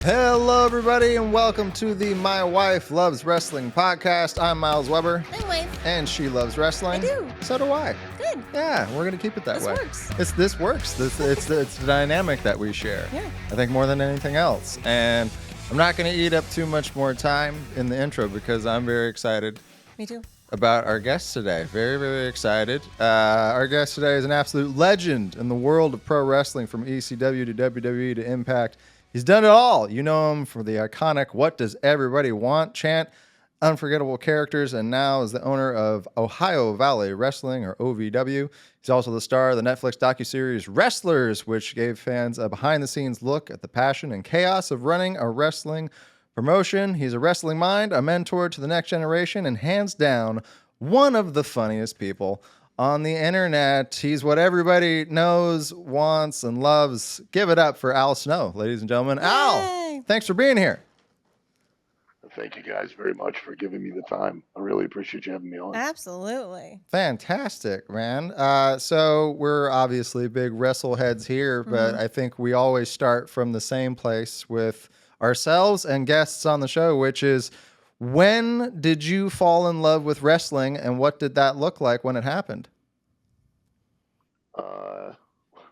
Hello, everybody, and welcome to the My Wife Loves Wrestling podcast. I'm Myles Weber. My wife. And she loves wrestling. I do. So do I. Good. Yeah, we're going to keep it that way. This This works. works. It's the dynamic that we share. Yeah. I think more than anything else. And I'm not going to eat up too much more time in the intro because I'm very excited. Me too. About our guest today. Very, very excited. Our guest today is an absolute legend in the world of pro wrestling, from ECW to WWE to Impact. He's done it all. You know him for the iconic "What Does Everybody Want" chant, unforgettable characters, and now is the owner of Ohio Valley Wrestling, or OVW. He's also the star of the Netflix docuseries Wrestlers, which gave fans a behind-the-scenes look at the passion and chaos of running a wrestling promotion. He's a wrestling mind, a mentor to the next generation, and hands down, one of the funniest people on the internet. He's what everybody knows, wants, and loves. Give it up for Al Snow, ladies and gentlemen. Yay! Al, thanks for being here. Thank you guys very much for giving me the time. I really appreciate you having me on. Absolutely. Fantastic, man. So we're obviously big wrestle heads here, but I think we always start from the same place with ourselves and guests on the show, which is, when did you fall in love with wrestling, and what did that look like when it happened?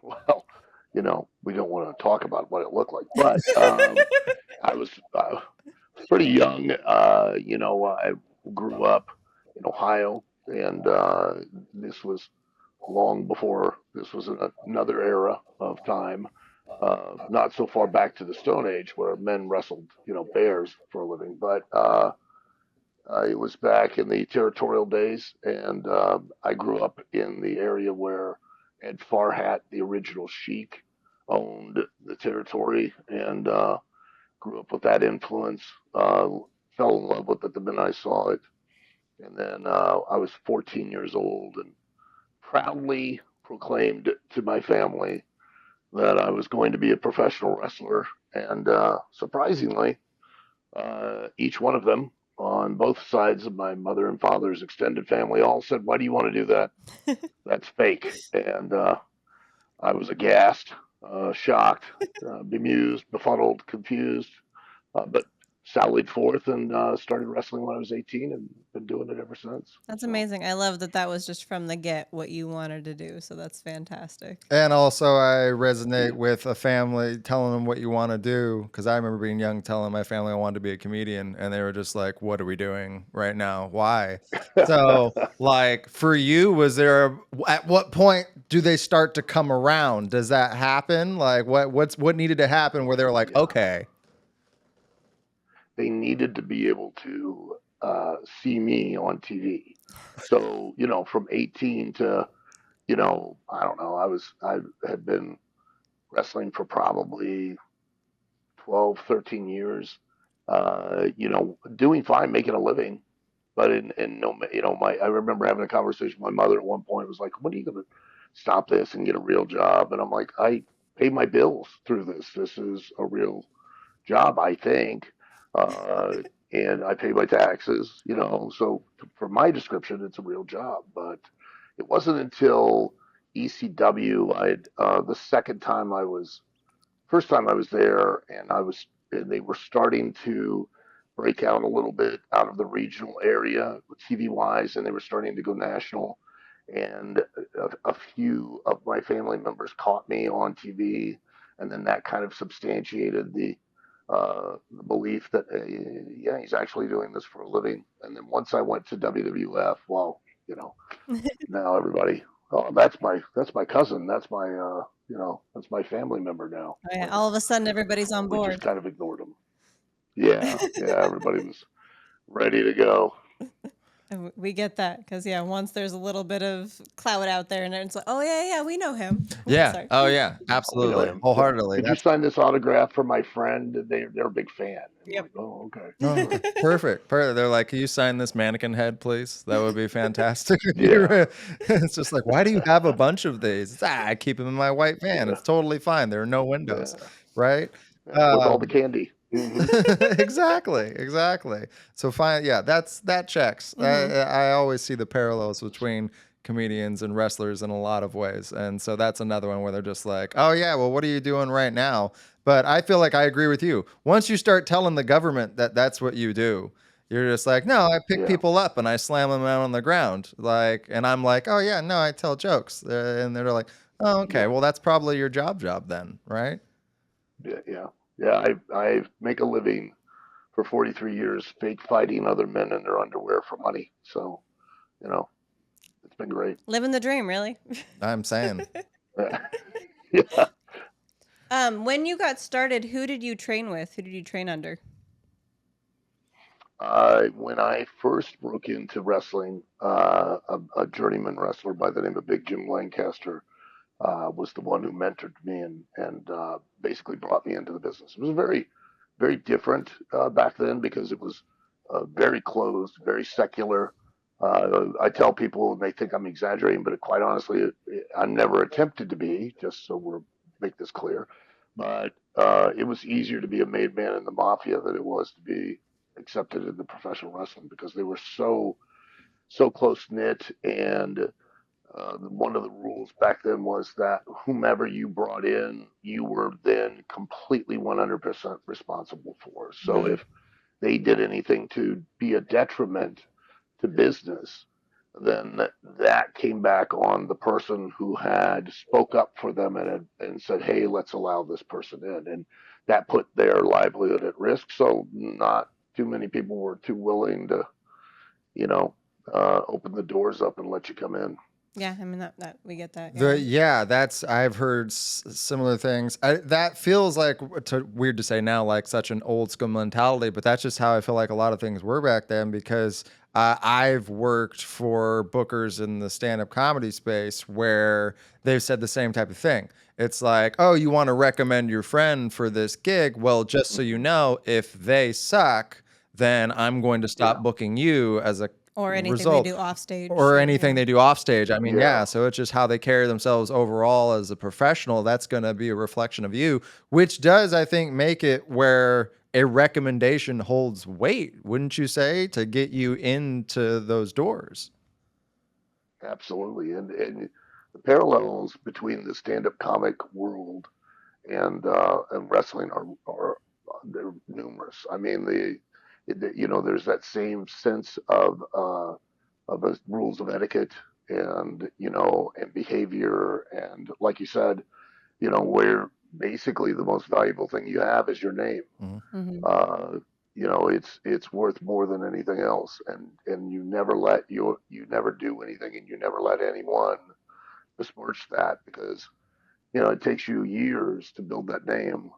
Well, we don't want to talk about what it looked like, but I was pretty young. I grew up in Ohio, and this was long before this was another era of time. Not so far back to the Stone Age where men wrestled, bears for a living, but it was back in the territorial days, and I grew up in the area where Ed Farhat, the original Sheik, owned the territory, and grew up with that influence. Fell in love with it the minute I saw it, and then I was 14 years old and proudly proclaimed to my family that I was going to be a professional wrestler. And surprisingly, each one of them on both sides of my mother and father's extended family all said, "Why do you want to do that? That's fake." And I was aghast, shocked, bemused, befuddled, confused, but sallied forth and started wrestling when I was 18 and been doing it ever since. That's amazing. I love that was just from the get what you wanted to do. So that's fantastic. And also, I resonate with a family telling them what you want to do, because I remember being young, telling my family I wanted to be a comedian, and they were just like, "What are we doing right now? Why?" So, like, for you, at what point do they start to come around? Does that happen? Like, what needed to happen where they're like, "Okay"? They needed to be able to see me on TV. So, from 18 to, I don't know, I had been wrestling for probably 12, 13 years, doing fine, making a living. But I remember having a conversation with my mother at one point. It was like, "When are you going to stop this and get a real job?" And I'm like, "I pay my bills through this. This is a real job, I think. And I pay my taxes, so for my description, it's a real job." But it wasn't until ECW, first time I was there, and they were starting to break out a little bit out of the regional area TV wise, and they were starting to go national. And a few of my family members caught me on TV, and then that kind of substantiated the belief that he's actually doing this for a living. And then once I went to WWF, well, now everybody, "Oh, that's my cousin, that's my family member now." Oh, yeah. All of a sudden, everybody's on We board. just kind of ignored them. Yeah, everybody was ready to go. And we get that because, once there's a little bit of clout out there and it's like, "Oh, yeah, we know him." Yeah. Sorry. Oh, yeah. Absolutely. Wholeheartedly. Did you sign this autograph for my friend? They're a big fan. And Yep. Like, "Oh, okay." Oh, perfect. They're like, "Can you sign this mannequin head, please? That would be fantastic." Yeah. It's just like, "Why do you have a bunch of these?" I keep them in my white van. It's totally fine. There are no windows, right? With all the candy. Exactly. So fine. Yeah, that checks. I always see the parallels between comedians and wrestlers in a lot of ways. And so that's another one where they're just like, oh, yeah, well, what are you doing right now? But I feel like I agree with you. Once you start telling the government that that's what you do, you're just like, no, I pick Yeah, people up and I slam them out on the ground. Like, and I'm like, oh, yeah, no, I tell jokes. And they're like, oh, okay, yeah, well, that's probably your job then, right? yeah. I make a living for 43 years fake fighting other men in their underwear for money. So, you know, it's been great. Living the dream, really. I'm saying. Yeah. When you got started, who did you train with? Who did you train under? When I first broke into wrestling, a journeyman wrestler by the name of Big Jim Lancaster was the one who mentored me and basically brought me into the business. It was very different back then because it was very closed, very secular. I tell people and they think I'm exaggerating, but quite honestly, I'm never attempted to be. Just so we're make this clear, but it was easier to be a made man in the mafia than it was to be accepted in the professional wrestling because they were so close knit and one of the rules back then was that whomever you brought in, you were then completely 100% responsible for. So Hmm. if they did anything to be a detriment to business, then that came back on the person who had spoke up for them and said, "Hey, let's allow this person in," and that put their livelihood at risk. So not too many people were too willing to, you know, open the doors up and let you come in. Yeah, I mean that we get that. The Yeah. yeah, that's I've heard similar things. That feels like weird to say now, like such an old school mentality, but that's just how I feel like a lot of things were back then. Because I've worked for bookers in the stand-up comedy space where they've said the same type of thing. It's like, oh, you want to recommend your friend for this gig? Well, just so you Hmm. know, if they suck, then I'm going to stop Yeah, booking you as a Or anything they result do off stage. or anything Yeah. they do off stage. I mean, yeah, yeah. So it's just how they carry themselves overall as a professional. That's going to be a reflection of you, which does, I think, make it where a recommendation holds weight, wouldn't you say, to get you into those doors? absolutely. And the parallels between the stand-up comic world and wrestling are they're numerous. I mean, there's that same sense of the rules of etiquette and behavior and like you said, where basically the most valuable thing you have is your name. Mhm. Hmm. Uh, it's worth more than anything else, and you never do anything, and you never let anyone besmirch that because it takes you years to build that name,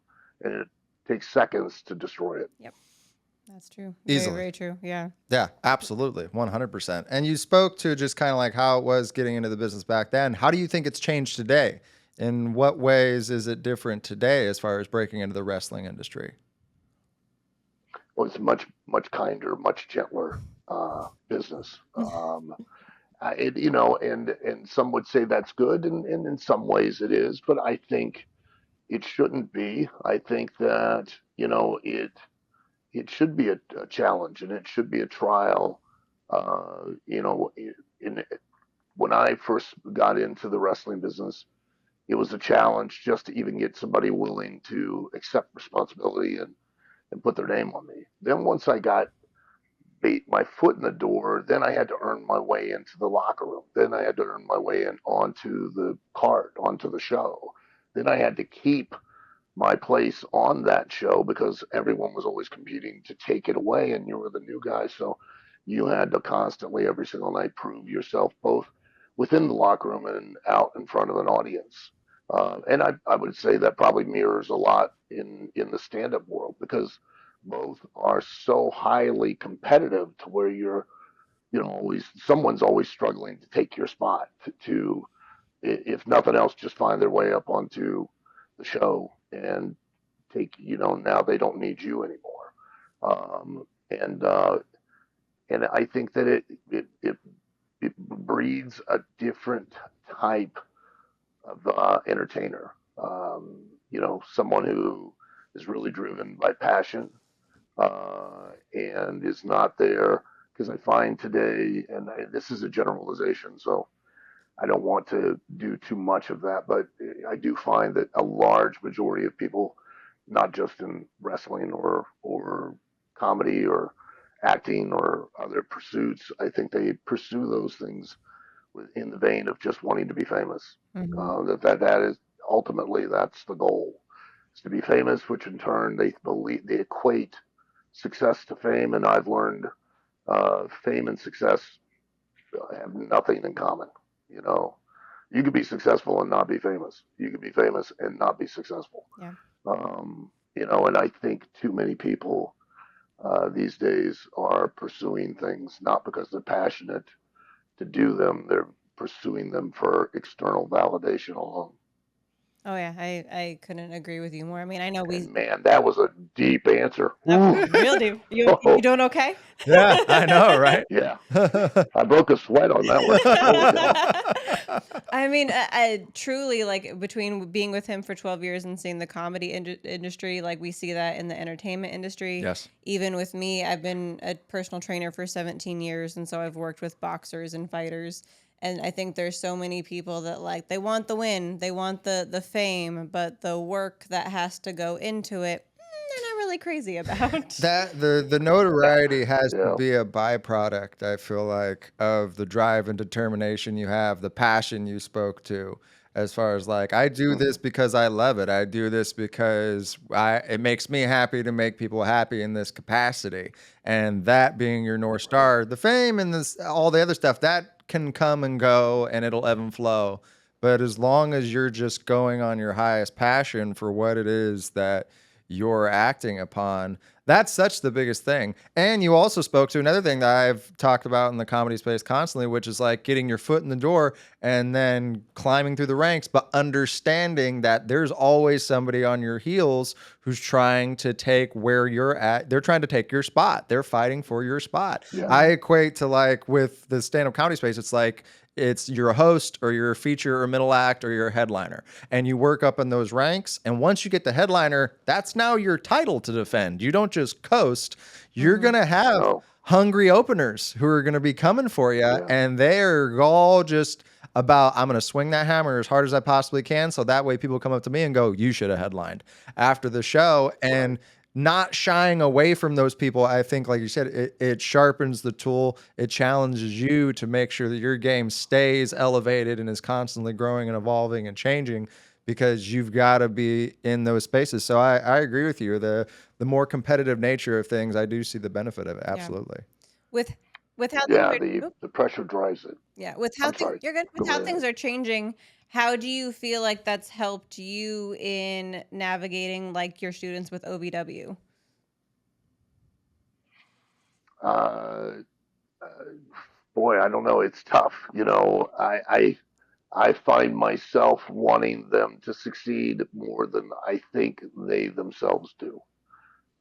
and it takes seconds to destroy it. Yep, that's true. Very, Easily. very true. Yeah. Yeah, absolutely. 100%. And you spoke to just kind of like how it was getting into the business back then. How do you think it's changed today? In what ways is it different today as far as breaking into the wrestling industry? Well, it's much kinder, much gentler business. And some would say that's good, and in some ways it is, but I think it shouldn't be. I think that it should be a challenge and it should be a trial. In when I first got into the wrestling business, it was a challenge just to even get somebody willing to accept responsibility and put their name on me. Then once I got my foot in the door, then I had to earn my way into the locker room. Then I had to earn my way in onto the card, onto the show. Then I had to keep my place on that show because everyone was always competing to take it away, and you were the new guy. So you had to constantly, every single night, prove yourself both within the locker room and out in front of an audience. And I would say that probably mirrors a lot in the stand up world because both are so highly competitive to where always someone's always struggling to take your spot to if nothing else, just find their way up onto the show and now they don't need you anymore. Um, and and I think that it breeds a different type of entertainer. Someone who is really driven by passion and is not there because I find today, and this is a generalization, so I don't want to do too much of that, but I do find that a large majority of people, not just in wrestling or comedy or acting or other pursuits, I think they pursue those things in the vein of just wanting to be famous. Mhm. That is ultimately that's the goal, is to be famous, which in turn they equate success to fame, and I've learned fame and success have nothing in common. You know, you could be successful and not be famous. You could be famous and not be successful. Yeah. And I think too many people these days are pursuing things not because they're passionate to do them. They're pursuing them for external validation alone. Oh yeah, I couldn't agree with you more. I mean, I know And man, that was a deep answer. that Ooh. was real deep. You doing okay? Yeah, I know, right? Yeah, I broke a sweat on that one. Holy cow! I mean, I truly like between being with him for 12 years and seeing the comedy industry, like we see that in the entertainment industry. Yes. Even with me, I've been a personal trainer for 17 years, and so I've worked with boxers and fighters. And I think there's so many people that like they want the win, they want the fame, but the work that has to go into it, they're not really crazy about. That the notoriety has to Yeah, be a byproduct, I feel like, of the drive and determination you have, the passion you spoke to, as far as like, I do hmm this because I love it. I do this because it makes me happy to make people happy in this capacity. And that being your North Star, the fame and this all the other stuff, that can come and go and it'll ebb and flow. But as long as you're just going on your highest passion for what it is that you're acting upon, that's such the biggest thing. And you also spoke to another thing that I've talked about in the comedy space constantly, which is like getting your foot in the door and then climbing through the ranks, but understanding that there's always somebody on your heels who's trying to take where you're at. They're trying to take your spot. They're fighting for your spot. yeah, I equate to like with the stand-up comedy space, it's like it's you're a host or you're a feature or middle act or you're a headliner, and you work up in those ranks, and once you get the headliner, that's now your title to defend. You don't just coast. You're Hmm. gonna have no, hungry openers who are gonna be coming for you, yeah, and they're all just about, I'm gonna swing that hammer as hard as I possibly can, so that way people come up to me and go, you should have headlined after the show. right, And not shying away from those people, I think, like you said, it sharpens the tool. It challenges you to make sure that your game stays elevated and is constantly growing and evolving and changing, because you've got to be in those spaces. So I agree with you. The more competitive nature of things, I do see the benefit of it. Yeah. Absolutely. With with how things yeah. are, The pressure drives it. yeah, with how I'm things sorry. you're good. With Go how ahead. things are changing, how do you feel like that's helped you in navigating like your students with OVW? Uh, uh, Boy, I don't know. It's tough. I find myself wanting them to succeed more than I think they themselves do.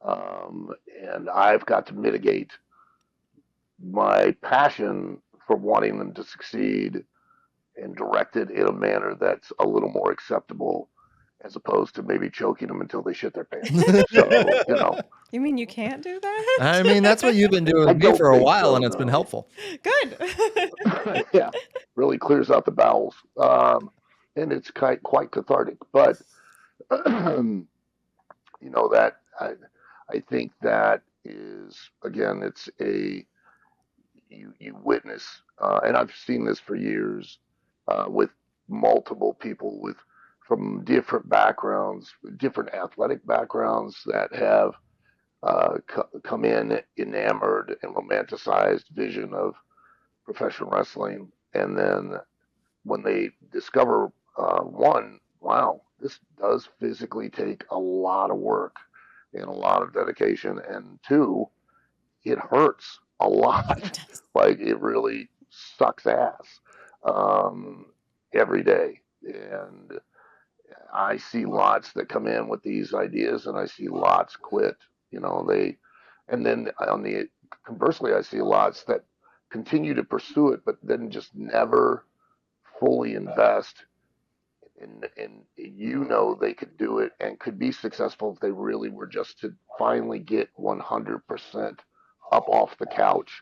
Um, and I've got to mitigate my passion for wanting them to succeed and direct it in a manner that's a little more acceptable as opposed to maybe choking them until they shit their pants. So, You mean you can't do that? I mean, that's what you've been doing I with me don't for a think while, so, and it's been no. helpful. Good. Yeah, really clears out the bowels. And it's quite cathartic. But, that I think that is, again, it's you witness, and I've seen this for years with multiple people from different backgrounds, different athletic backgrounds that have come in enamored and romanticized vision of professional wrestling, and then when they discover one, wow, this does physically take a lot of work and a lot of dedication, and two, it hurts a lot. It does. Like it really sucks ass um, every day. And I see lots that come in with these ideas, and I see lots quit. And then on the conversely, I see lots that continue to pursue it, but then just never fully invest and they could do it and could be successful if they really were just to finally get 100% up off the couch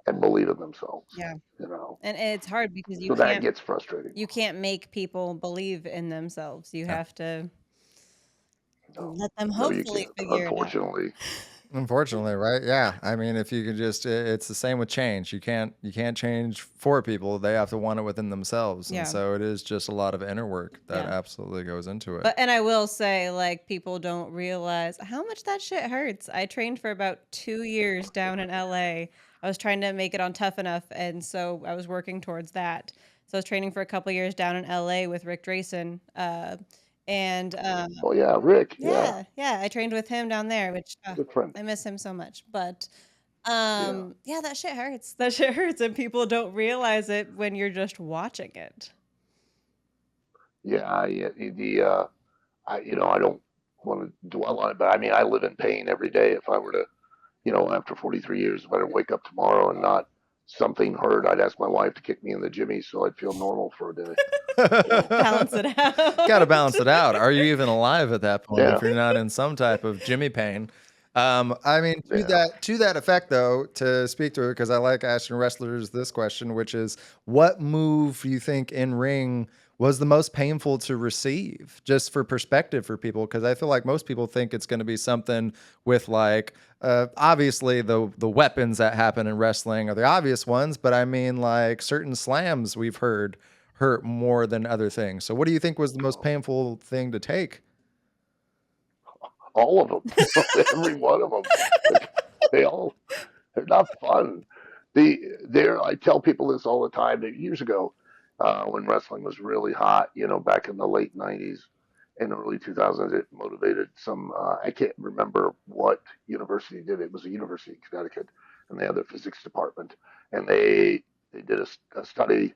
and believe in themselves. Yeah. You know, And it's hard because so that gets frustrating. you can't make people believe in themselves. You Yeah. have to No, let them no, you hopefully can't. figure it out. Unfortunately, Unfortunately, right? Yeah. I mean, if you could just, it's the same with change. You can't change for people. They have to want it within themselves. And Yeah. so it is just a lot of inner work that Yeah. absolutely goes into it. But and I will say, like, people don't realize how much that shit hurts. I trained for about 2 years down in LA. I was trying to make it on Tough Enough, and so I was working towards that. So I was training for a couple years down in LA with Rick Drayson. And oh yeah, Rick, yeah, yeah, I trained with him down there, which good friend. I miss him so much. But Yeah, yeah, that shit hurts. That shit hurts, and people don't realize it when you're just watching it. yeah. I don't want to dwell on it, but I mean, I live in pain every day. If I were to, after 43 years, if I were to wake up tomorrow and not something hurt, I'd ask my wife to kick me in the jimmy so I'd feel normal for a day. Balance it Got to out. balance it out. Are you even alive at that point Yeah, if you're not in some type of Jimmy pain? I mean, to yeah. that effect, though, to speak to it, because I like asking wrestlers this question, which is, what move you think in ring was the most painful to receive, just for perspective for people? Because I feel like most people think it's going to be something with like, obviously the weapons that happen in wrestling are the obvious ones, but I mean like certain slams we've heard hurt more than other things. So, what do you think was the most painful thing to take? All of them, every one of them. They all, they're not fun. I tell people this all the time. That years ago, when wrestling was really hot, back in the late '90s and early 2000s, it motivated some. I can't remember what university did it. It was a university in Connecticut, and they had their physics department, and they did a study,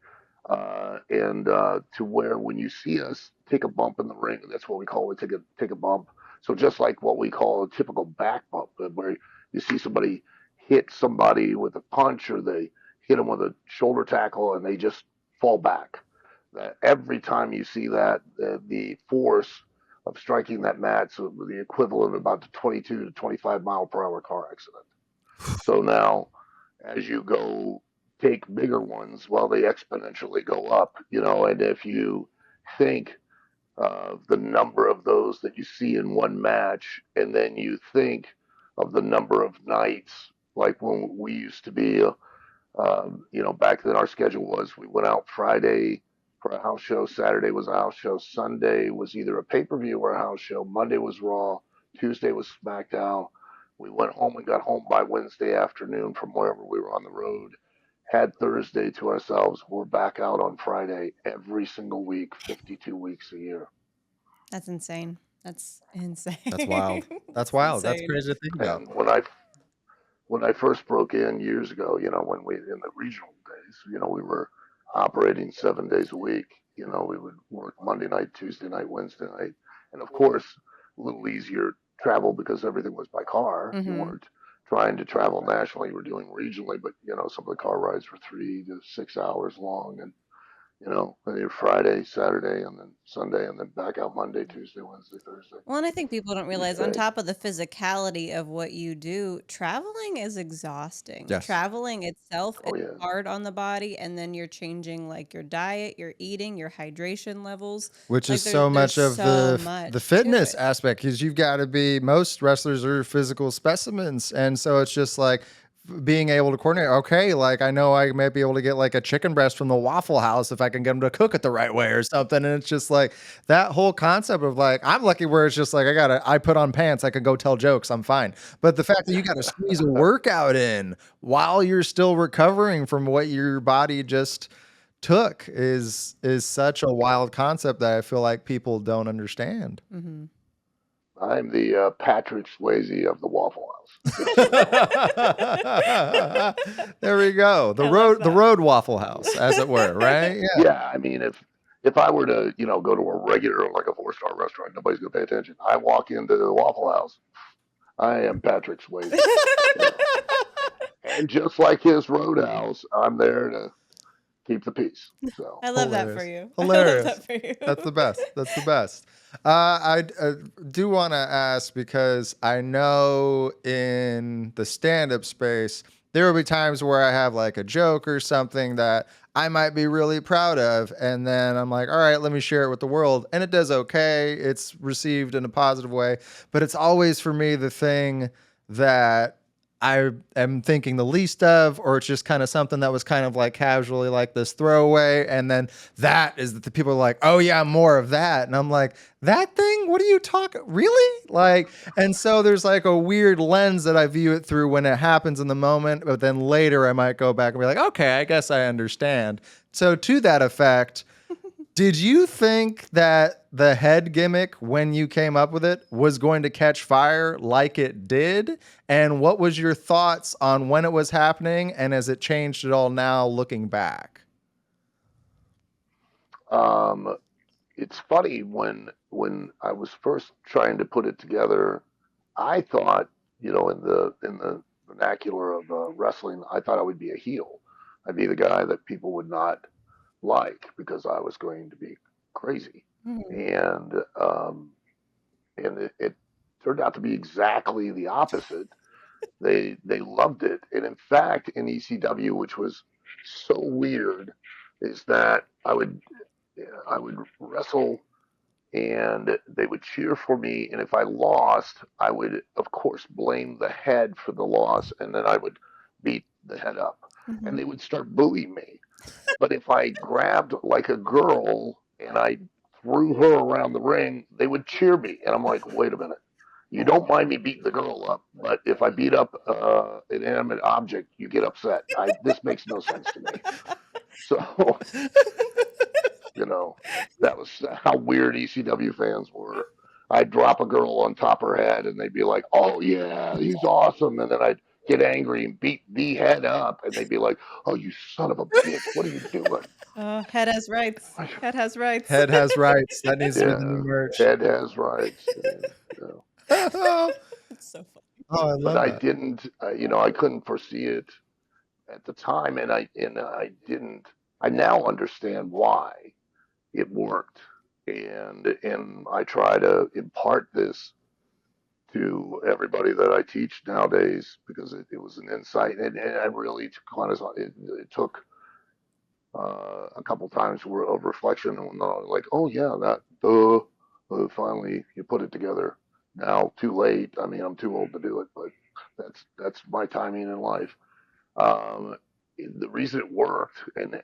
and to where when you see us take a bump in the ring, that's what we call it. Take a bump. So just like what we call a typical back bump, where you see somebody hit somebody with a punch or they hit them with a shoulder tackle and they just fall back. That every time you see that, the force of striking that mat, so the equivalent of about a 22 to 25-mile-per-hour car accident. So now, as you go take bigger ones, well, they exponentially go up, and if you think of the number of those that you see in one match, and then you think of the number of nights, like when we used to be, back then our schedule was we went out Friday for a house show, Saturday was a house show, Sunday was either a pay per view or a house show, Monday was Raw, Tuesday was SmackDown. We went home and got home by Wednesday afternoon from wherever we were on the road. Had Thursday to ourselves. We're back out on Friday every single week, 52 weeks a year. That's insane. That's insane. That's wild. That's That's wild. That's insane. crazy to think about. And when I first broke in years ago, when we in the regional days, we were operating 7 days a week. We would work Monday night, Tuesday night, Wednesday night, and of course, a little easier travel because everything was by car. You Mm-hmm. weren't trying to travel nationally; you were doing regionally. But some of the car rides were 3 to 6 hours long, and and you're Friday, Saturday, and then Sunday, and then back out Monday, Tuesday, Wednesday, Thursday. Well, and I think people don't realize, Each on day. top of the physicality of what you do, traveling is exhausting. Yes. Traveling itself Oh is yeah. hard on the body, and then you're changing like your diet, your eating, your hydration levels. Which Like is so there's much of so the much to fitness it. aspect, because you've got to be, most wrestlers are physical specimens, and so it's just like being able to coordinate. Okay, like I know I might be able to get like a chicken breast from the Waffle House if I can get them to cook it the right way or something. And it's just like that whole concept of like, I'm lucky where it's just like I put on pants, I can go tell jokes, I'm fine. But the fact that you got to squeeze a workout in while you're still recovering from what your body just took is such a wild concept that I feel like people don't understand. Mm-hmm. I'm the Patrick Swayze of the Waffle House. Just so you know. There we go. I love The that. road Waffle House, as it were, right? Yeah. Yeah, I mean, if I were to, go to a regular like a 4-star restaurant, nobody's gonna pay attention. I walk into the Waffle House, I am Patrick Swayze. You know. And just like his Roadhouse, I'm there to keep the peace. So I love that for Hilarious. you. I love Hilarious. that for you. That's the best. That's the best. I do want to ask, because I know in the stand-up space, there will be times where I have like a joke or something that I might be really proud of. And then I'm like, all right, let me share it with the world. And it does okay. It's received in a positive way. But it's always for me the thing that I am thinking the least of, or it's just kind of something that was kind of like casually like this throwaway. And then that is that the people are like, oh yeah, more of that. And I'm like, that thing? What are you talking? Really? Like, and so there's like a weird lens that I view it through when it happens in the moment, but then later I might go back and be like, okay, I guess I understand. So to that effect, did you think that the head gimmick, when you came up with it, was going to catch fire like it did? And what was your thoughts on when it was happening, and has it changed at all now looking back? Um, it's funny when I was first trying to put it together, I thought, in the vernacular of wrestling, I thought I would be a heel. I'd be the guy that people would not like because I was going to be crazy, Mhm. and it turned out to be exactly the opposite. They loved it, and in fact, in ECW, which was so weird, is that I would wrestle and they would cheer for me. And if I lost, I would, of course, blame the head for the loss, and then I would beat the head up, and Mhm. they would start booing me. But if I grabbed like a girl and I threw her around the ring, they would cheer me, and I'm like, wait a minute. You don't mind me beating the girl up, but if I beat up an inanimate object, you get upset. This makes no sense to me. So you know, that was how weird ECW fans were. I'd drop a girl on top of her head and they'd be like, oh, yeah, he's awesome. And then I'd get angry and beat the head up. And they'd be like, oh, you son of a bitch, what are you doing? Head has rights. Head has rights. Head has rights. That needs to be the new Yeah, merch. head has rights. Yeah. Oh, It's so funny. I But love I that. didn't, I couldn't foresee it at the time. And I didn't, I now understand why it worked. And I try to impart this to everybody that I teach nowadays because it was an insight, and I really it took a couple times of reflection and like, oh yeah, that finally you put it together. Now too late. I mean, I'm too old to do it, but that's my timing in life. Um, the reason it worked, and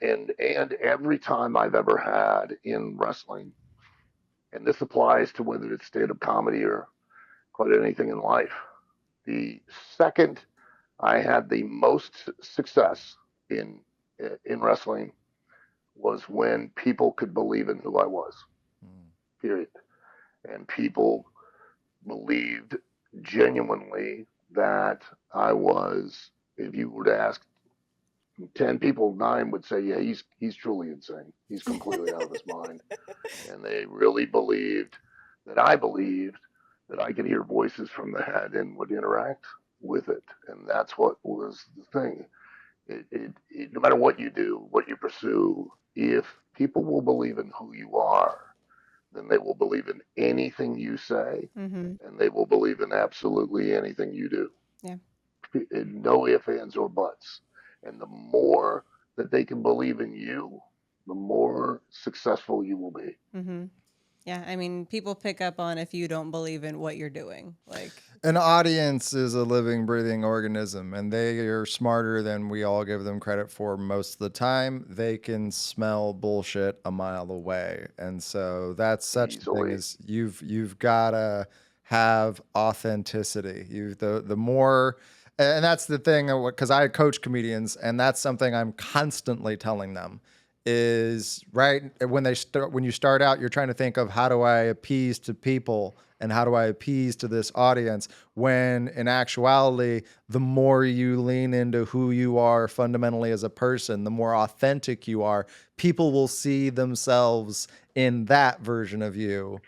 every time I've ever had in wrestling, and this applies to whether it's stand-up comedy or quite anything in life. The second I had the most success in in wrestling was when people could believe in who I was. Period. And people believed genuinely that I was. If you were to ask 10 people, 9 would say, "Yeah, he's truly insane. He's completely out of his mind." And they really believed that I believed that I could hear voices from the head and would interact with it. And that's what was the thing. No matter what you do, what you pursue, if people will believe in who you are, then they will believe in anything you say, Mm-hmm. and they will believe in absolutely anything you do. Yeah. No ifs, ands, or buts. And the more that they can believe in you, the more successful you will be. Mm-hmm. Yeah. I mean, people pick up on if you don't believe in what you're doing. Like, An audience is a living, breathing organism, and they are smarter than we all give them credit for most of the time. They can smell bullshit a mile away, and so that's such the thing Easily. is you've gotta have authenticity. The more, and that's the thing because I coach comedians, and that's something I'm constantly telling them is right when you start out, you're trying to think of how do I appease to people and how do I appease to this audience, when in actuality, the more you lean into who you are fundamentally as a person, the more authentic you are, people will see themselves in that version of you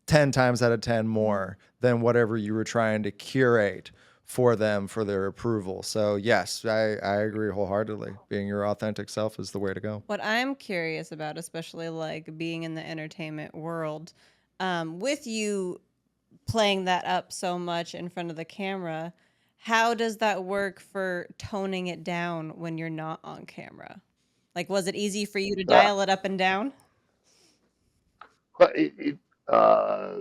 10 times out of 10 more than whatever you were trying to curate for them for their approval. So yes, I agree wholeheartedly. Being your authentic self is the way to go. what I'm curious about, especially like being in the entertainment world, with you playing that up so much in front of the camera, how does that work for toning it down when you're not on camera? Like, was it easy for you to Uh, dial it up and down? but uh,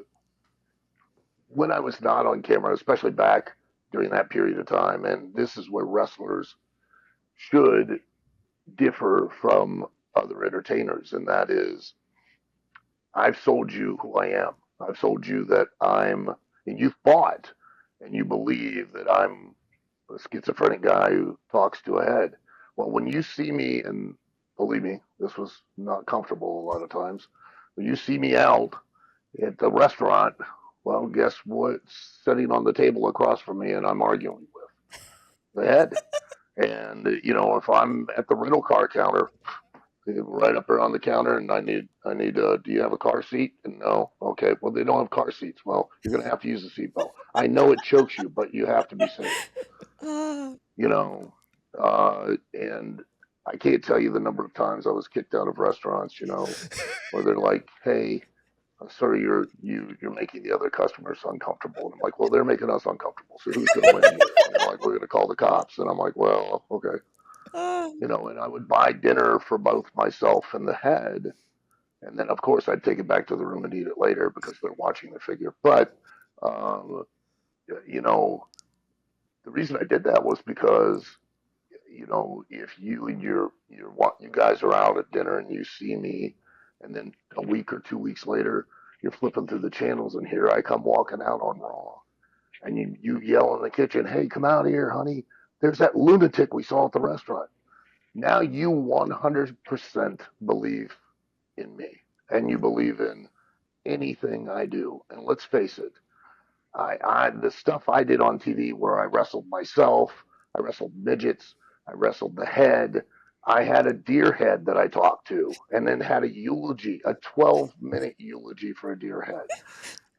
when I was not on camera, especially back during that period of time, and this is where wrestlers should differ from other entertainers, and that is, I've sold you who I am. I've sold you that and you've bought, and you believe that I'm a schizophrenic guy who talks to a head. Well, when you see me, and believe me, this was not comfortable a lot of times, when you see me out at the restaurant, well, guess what's sitting on the table across from me and I'm arguing with? The head. And, if I'm at the rental car counter, right up there on the counter, and do you have a car seat? And no. Okay, well, they don't have car seats. Well, you're going to have to use a seatbelt. I know it chokes you, but you have to be safe. Oh, you know, and I can't tell you the number of times I was kicked out of restaurants, where they're like, "Hey, sir, you're making the other customers uncomfortable," and I'm like, "Well, they're making us uncomfortable, so who's going to win here?" And they're like, "We're going to call the cops," and I'm like, "Well, okay," oh. and I would buy dinner for both myself and the head, and then of course I'd take it back to the room and eat it later because they're watching the figure. But um, you know, the reason I did that was because if you and you guys are out at dinner and you see me, and then a week or 2 weeks later, you're flipping through the channels, and here I come walking out on Raw, and you yell in the kitchen, "Hey, come out here, honey! There's that lunatic we saw at the restaurant." Now you 100% believe in me, and you believe in anything I do. And let's face it, the stuff I did on TV where I wrestled myself, I wrestled midgets, I wrestled the head. I had a deer head that I talked to, and then had a eulogy, a 12-minute eulogy for a deer head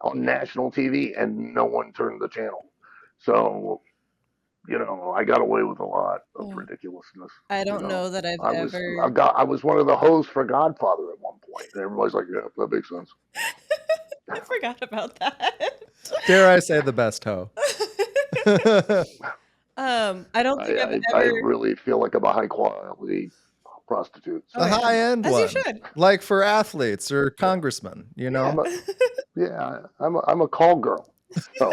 on national TV, and no one turned the channel. So, I got away with a lot of Oh. ridiculousness. I You don't know, know that I've I was ever. I was one of the hosts for Godfather at one point, and everybody's like, "Yeah, that makes sense." I forgot about that. Dare I say the best hoe? I don't think I've I ever. really feel like I'm a high quality prostitute. Oh The So, yeah, high end as you one, should. like for athletes or yeah, congressmen, Yeah. I'm a yeah, I'm a call girl. So,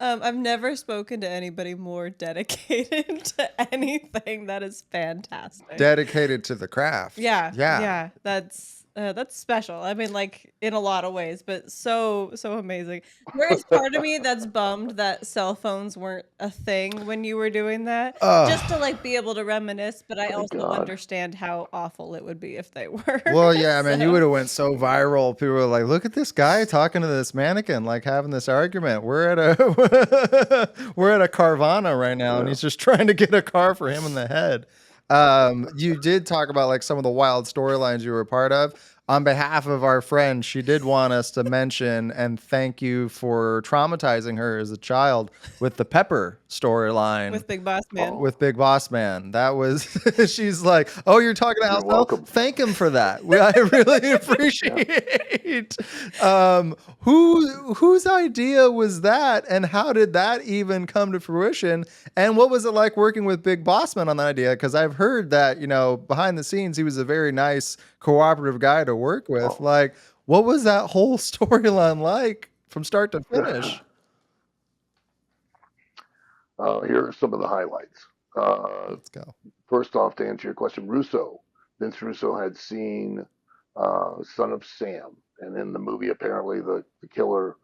I've never spoken to anybody more dedicated to anything. That is fantastic. dedicated to the craft. Yeah, Yeah. yeah, that's special. I mean, like in a lot of ways, but so amazing. There is part of me that's bummed that cell phones weren't a thing when you were doing that, just to Oh, like be able to reminisce. But I thank also God. understand how awful it would be if they were. well, yeah, man, you So would have went so viral. People were like, "Look at this guy talking to this mannequin, like having this argument." We're at a we're at a Carvana right now, and Yeah. he's just trying to get a car for him in the head. You did talk about like some of the wild storylines you were a part of. On behalf of our friend, she did want us to mention and thank you for traumatizing her as a child with the Pepper storyline with Big Boss Man. with Oh, Big Boss Man. That was she's like, "Oh, you're talking to you're Alcel? welcome. Thank him for that. I really Yeah. appreciate." Whose idea was that, and how did that even come to fruition? And what was it like working with Big Boss Man on that idea? Because I've heard that behind the scenes he was a very nice, cooperative guy to work with. Oh. Like, what was that whole storyline like from start to finish? Here are some of the highlights. Uh, Let's go. First off, to answer your question, Vince Russo had seen Son of Sam, and in the movie, apparently the killer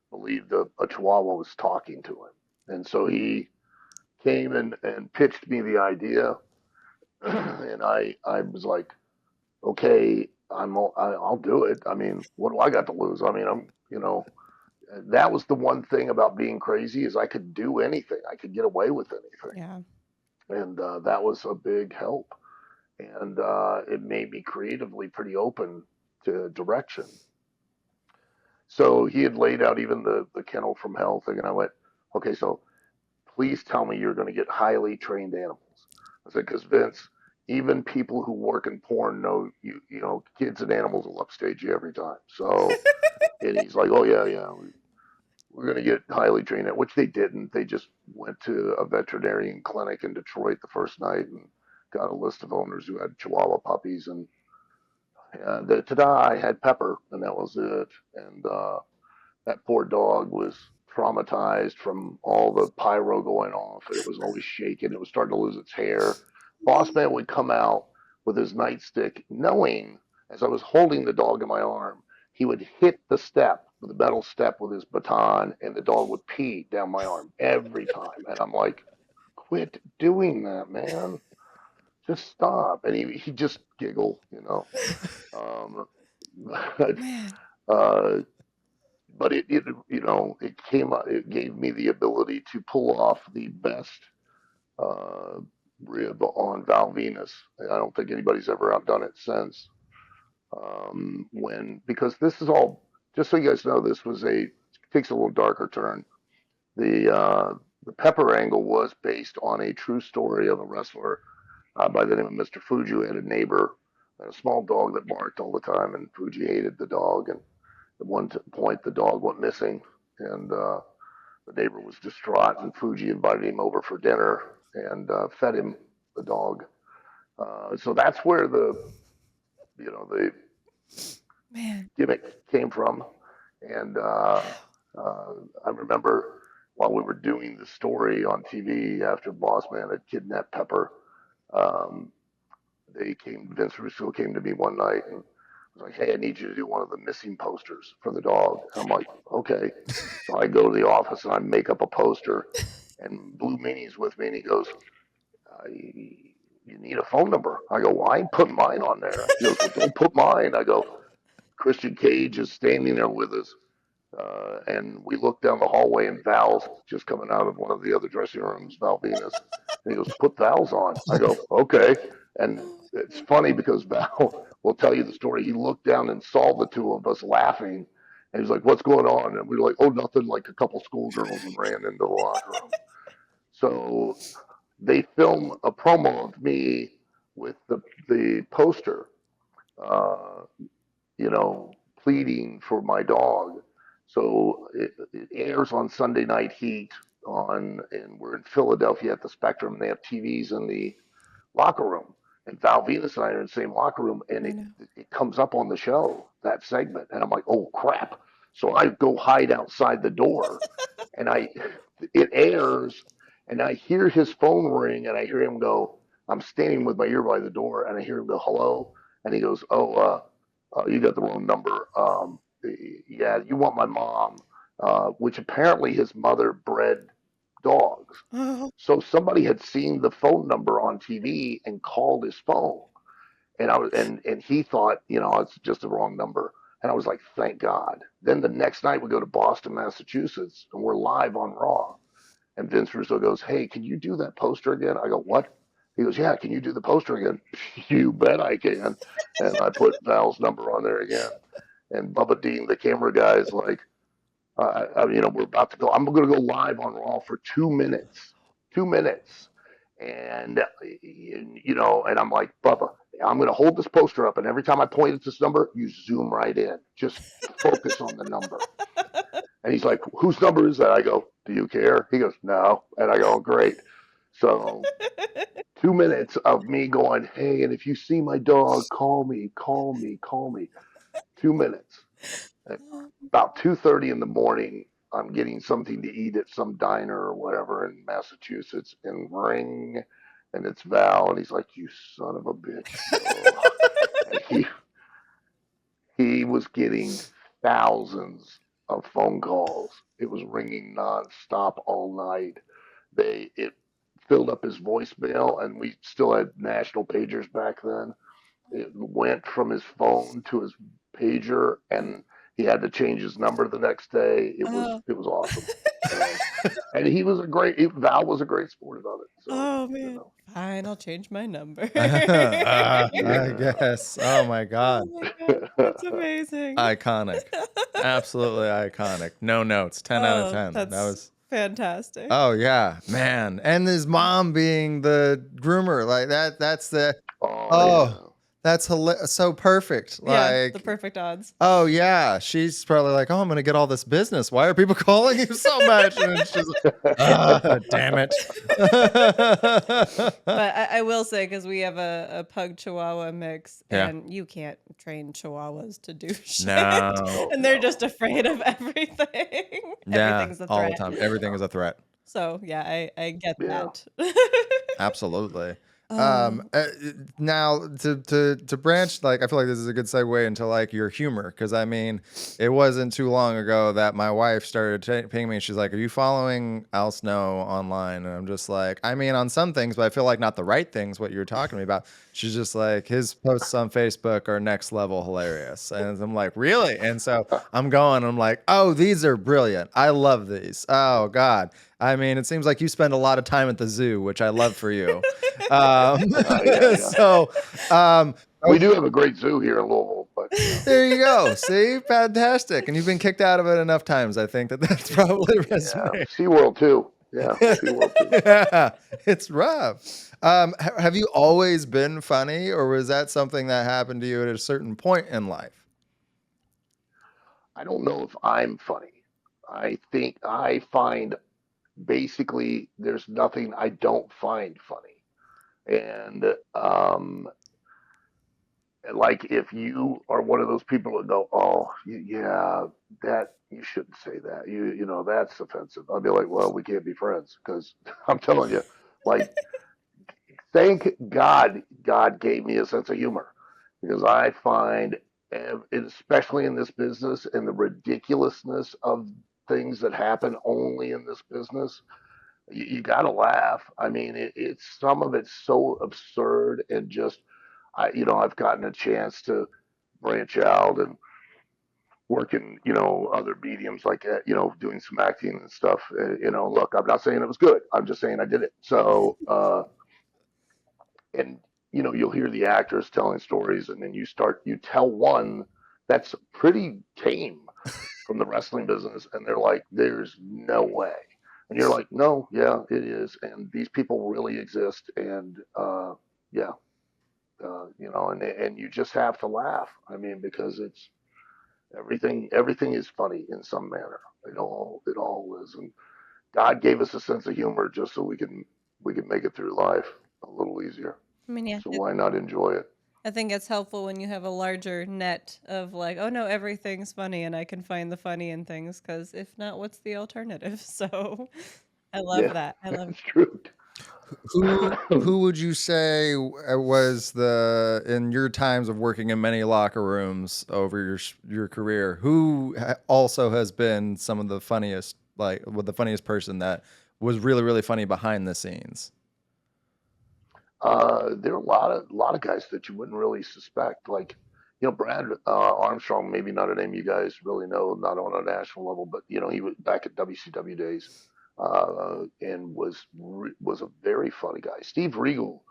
believed a chihuahua was talking to him. And so he came and pitched me the idea. And I was like, okay, I'll do it. I mean, what do I got to lose? I mean, that was the one thing about being crazy, is I could do anything. I could get away with anything. Yeah. And that was a big help. And it made me creatively pretty open to direction. So he had laid out even the kennel from hell thing, and I went, okay, so please tell me you're going to get highly trained animals. I said, because Vince, even people who work in porn know kids and animals will upstage you every time. So, and he's like, oh yeah, yeah. we're going to get highly trained at, which they didn't. They just went to a veterinarian clinic in Detroit the first night and got a list of owners who had Chihuahua puppies, and ta-da, I had Pepper, and that was it. And that poor dog was traumatized from all the pyro going off, and it was always shaking. It was starting to lose its hair. Boss man would come out with his nightstick, knowing as I was holding the dog in my arm, he would hit the step, the metal step with his baton, and the dog would pee down my arm every time. And I'm like, quit doing that, man. Just stop. And he just giggle, you know. But, Man. uh, but it it gave me the ability to pull off the best uh, rib on Val Venus. I don't think anybody's ever outdone it since. When because this is all just so you guys know, this was a takes a little darker turn. The Pepper angle was based on a true story of a wrestler by the name of Mr. Fuji, who had a neighbor, a small dog that barked all the time, and Fuji hated the dog. And at one point, the dog went missing, and the neighbor was distraught. And Fuji invited him over for dinner and fed him the dog. So that's where the Man. gimmick came from. And I remember while we were doing the story on TV after Boss Man had kidnapped Pepper, um, Vince Russo came to me one night and was like, "Hey, I need you to do one of the missing posters for the dog." I'm like, "Okay." So I go to the office and I make up a poster, and Blue Meanie's with me, and he goes, "You need a phone number." I go, "Well, I ain't putting mine on there." He goes, "Well, don't put mine." I go, "Christian Cage is standing there with us." And we look down the hallway, and Val's just coming out of one of the other dressing rooms, Val Venus. And he goes, "Put Val's on." I go, "Okay." And it's funny because Val will tell you the story. He looked down and saw the two of us laughing. And he's like, "What's going on?" And we were like, "Oh, nothing," like a couple schoolgirls, and ran into the locker room. So they film a promo of me with the poster, uh, pleading for my dog. So it airs on Sunday Night Heat and we're in Philadelphia at the Spectrum, and they have TVs in the locker room. And Val Venus and I are in the same locker room, and I it, know. it comes up on the show, that segment. And I'm like, oh crap. So I go hide outside the door, and it airs, and I hear his phone ring, and I hear him go, I'm standing with my ear by the door, and I hear him go, hello. And he goes, oh, you got the wrong number. Yeah, you want my mom, which apparently his mother bred dogs. Oh. So somebody had seen the phone number on TV and called his phone, and he thought, it's just the wrong number. And I was like, thank God. Then the next night we go to Boston, Massachusetts, and we're live on Raw. And Vince Russo goes, hey, can you do that poster again? I go, what? He goes, yeah, can you do the poster again? You bet I can. And I put Val's number on there again. And Bubba Dean, the camera guy, is like, we're about to go. I'm going to go live on Raw for 2 minutes, 2 minutes, and and I'm like, Bubba, I'm going to hold this poster up, and every time I point at this number, you zoom right in. Just focus on the number. And he's like, whose number is that? I go, do you care? He goes, no. And I go, oh, great. So 2 minutes of me going, hey, and if you see my dog, call me, call me, call me. 2 minutes. About 2:30 in the morning, I'm getting something to eat at some diner or whatever in Massachusetts, and ring, and it's Val, and he's like, "You son of a bitch!" And he was getting thousands of phone calls. It was ringing nonstop all night. It filled up his voicemail, and we still had national pagers back then. It went from his phone to his pager, and he had to change his number the next day. It was Oh. it was awesome. So, and Val was a great sport about it. So Oh you man. know, Fine, I'll change my number. I yeah. guess. Oh my Oh God. my god, that's amazing. Iconic. Absolutely iconic. No notes. 10 out of Oh, 10. That that's was. fantastic. Oh yeah, man. And his mom being the groomer, like that's the. Oh Oh, yeah. That's so perfect. Yeah, the Like, perfect odds. oh yeah, she's probably like, oh, I'm gonna get all this business. Why are people calling you so much? And she's like, damn it. But I will say, because we have a pug chihuahua mix, Yeah. and you can't train chihuahuas to do shit. No. Oh And they're just afraid of everything. Yeah, Everything's a all the threat. time. Everything is a threat. So yeah, I get yeah. that. Absolutely. Oh, Now to branch, like I feel like this is a good segue into like your humor, because I mean, it wasn't too long ago that my wife started pinging me. She's like, "Are you following Al Snow online?" And I'm just like, I mean, on some things, but I feel like not the right things. What you were talking to me about. She's just like, his posts on Facebook are next level hilarious, and I'm like, really? And so I'm going. I'm like, oh, these are brilliant. I love these. Oh God. I mean, it seems like you spend a lot of time at the zoo, which I love for you. Yeah, yeah. So, um, We do have a great zoo here in Louisville, but there you go. See, fantastic. And you've been kicked out of it enough times. I think that that's probably yeah, resume. SeaWorld too. Yeah, SeaWorld too. Yeah, it's rough. Have you always been funny, or was that something that happened to you at a certain point in life? I don't know if I'm funny. I think I find basically there's nothing I don't find funny. And like if you are one of those people that go, "Oh, yeah, that you shouldn't say that. You know that's offensive." I'll be like, "Well, we can't be friends because I'm telling you, like, thank God, God gave me a sense of humor because I find, especially in this business, and the ridiculousness of things that happen only in this business, you got to laugh. I mean, it's some of it's so absurd and just, I've gotten a chance to branch out and work in, other mediums like that, doing some acting and stuff. Look, I'm not saying it was good. I'm just saying I did it. So, and you'll hear the actors telling stories, and then you tell one that's pretty tame from the wrestling business, and they're like, "There's no way." And you're like, no, yeah, it is, and these people really exist, and yeah, and you just have to laugh. I mean, because it's everything is funny in some manner. It all is, and God gave us a sense of humor just so we can make it through life a little easier. I mean, yeah, So why not enjoy it? I think it's helpful when you have a larger net of like, oh no, everything's funny, and I can find the funny in things. Because if not, what's the alternative? So, I love Yeah, that. I love. that's true. Who would you say was the in your times of working in many locker rooms over your career? Who also has been some of the funniest, like with the funniest person that was really really funny behind the scenes? There are a lot of guys that you wouldn't really suspect. Like, Brad Armstrong, maybe not a name you guys really know, not on a national level, but he was back at WCW days, and was a very funny guy. Steve Regal,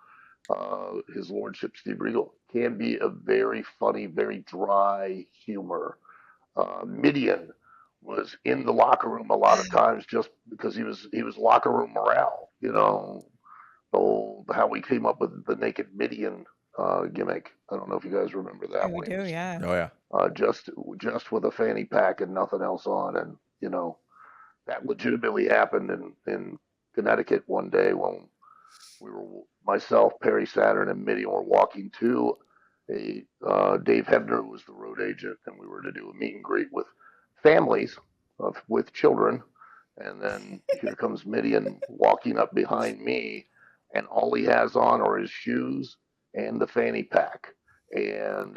his lordship Steve Regal, can be a very funny, very dry humor. Midian was in the locker room a lot of times just because he was locker room morale. How we came up with the naked Midian gimmick. I don't know if you guys remember Yeah, that we one. He do, was yeah. Oh yeah. just with a fanny pack and nothing else on, and that legitimately happened in Connecticut one day when we were myself, Perry Saturn, and Midian were walking to a Dave Hebner, who was the road agent, and we were to do a meet and greet with families with children. And then here comes Midian walking up behind me, and all he has on are his shoes and the fanny pack. And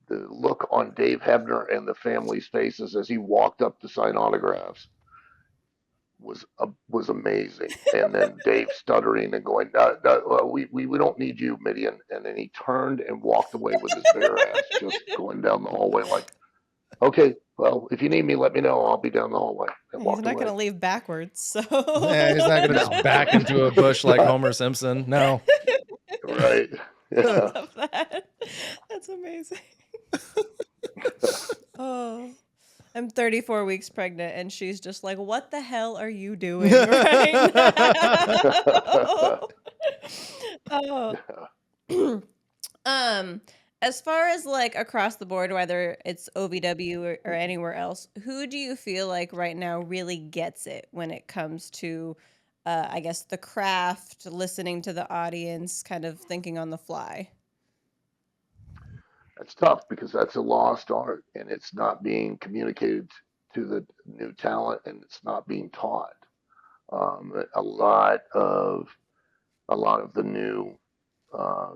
the look on Dave Hebner and the family's faces as he walked up to sign autographs was amazing. And then Dave stuttering and going, no, no, we don't need you, Midian. And then he turned and walked away with his bare ass, just going down the hallway like, okay, well, if you need me, let me know. I'll be down the hallway. And He's walked not gonna away. leave backwards, so. Yeah, he's not gonna just No, back into a bush like not Homer Simpson. No. right. I Yeah. love that. That's amazing. Oh, I'm 34 weeks pregnant, and she's just like, "What the hell are you doing right now?" Oh. Yeah. Um, as far as like across the board, whether it's OVW or anywhere else, who do you feel like right now really gets it when it comes to, I guess, the craft, listening to the audience, kind of thinking on the fly? That's tough because that's a lost art and it's not being communicated to the new talent and it's not being taught. A lot of the new uh,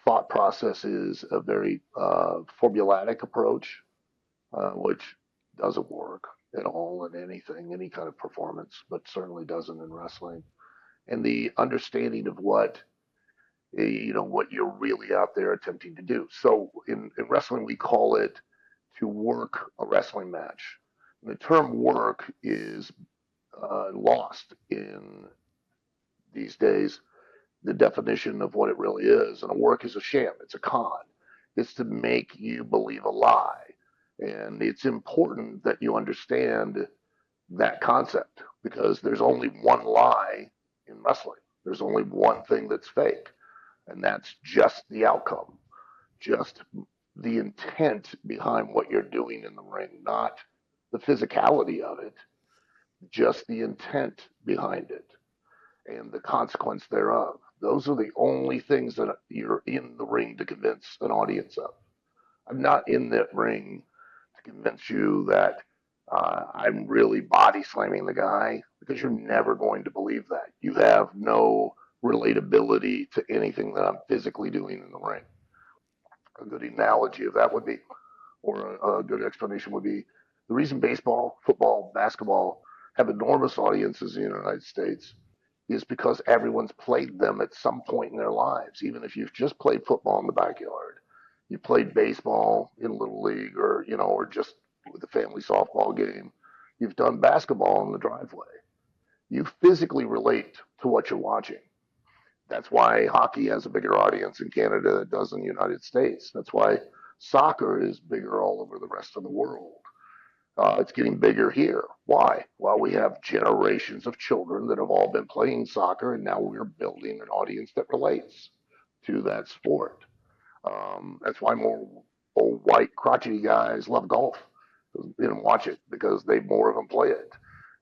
thought process is a very formulatic approach, which doesn't work at all in anything, any kind of performance, but certainly doesn't in wrestling. And the understanding of what you're really out there attempting to do. So in wrestling, we call it to work a wrestling match. And the term work is lost in these days the definition of what it really is. And a work is a sham, it's a con. It's to make you believe a lie. And it's important that you understand that concept because there's only one lie in wrestling. There's only one thing that's fake, and that's just the outcome, just the intent behind what you're doing in the ring, not the physicality of it, just the intent behind it and the consequence thereof. Those are the only things that you're in the ring to convince an audience of. I'm not in that ring to convince you that I'm really body slamming the guy because you're never going to believe that. You have no relatability to anything that I'm physically doing in the ring. A good analogy of that would be, or a good explanation would be, the reason baseball, football, basketball have enormous audiences in the United States is because everyone's played them at some point in their lives. Even if you've just played football in the backyard, you played baseball in little league, or just with a family softball game. You've done basketball in the driveway. You physically relate to what you're watching. That's why hockey has a bigger audience in Canada than it does in the United States. That's why soccer is bigger all over the rest of the world. It's getting bigger here. Why? Well, we have generations of children that have all been playing soccer, and now we're building an audience that relates to that sport. That's why more old white crotchety guys love golf and watch it because more of them play it.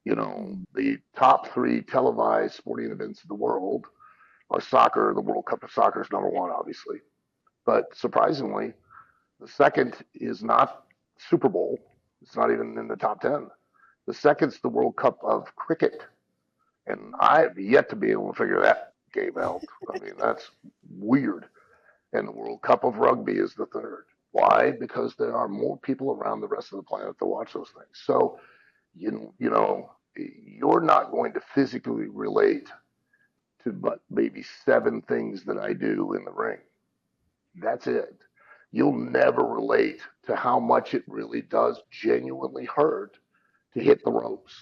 The top three televised sporting events in the world are soccer. The World Cup of Soccer is number one, obviously, but surprisingly, the second is not Super Bowl. It's not even in the top 10. The second's the World Cup of Cricket. And I've yet to be able to figure that game out. I mean, that's weird. And the World Cup of Rugby is the third. Why? Because there are more people around the rest of the planet to watch those things. So, you're not going to physically relate to but maybe seven things that I do in the ring. That's it. You'll never relate to how much it really does genuinely hurt to hit the ropes.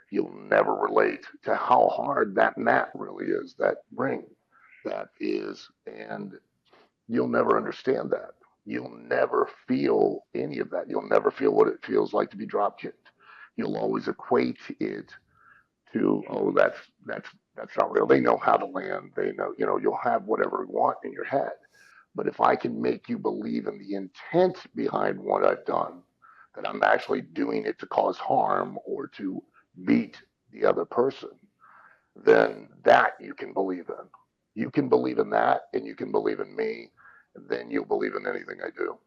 You'll never relate to how hard that mat really is, that ring that is, and you'll never understand that. You'll never feel any of that. You'll never feel what it feels like to be drop kicked. You'll always equate it to, oh, that's not real. They know how to land. They know, you'll have whatever you want in your head. But if I can make you believe in the intent behind what I've done, that I'm actually doing it to cause harm or to beat the other person, then that you can believe in. You can believe in that and you can believe in me, and then you'll believe in anything I do.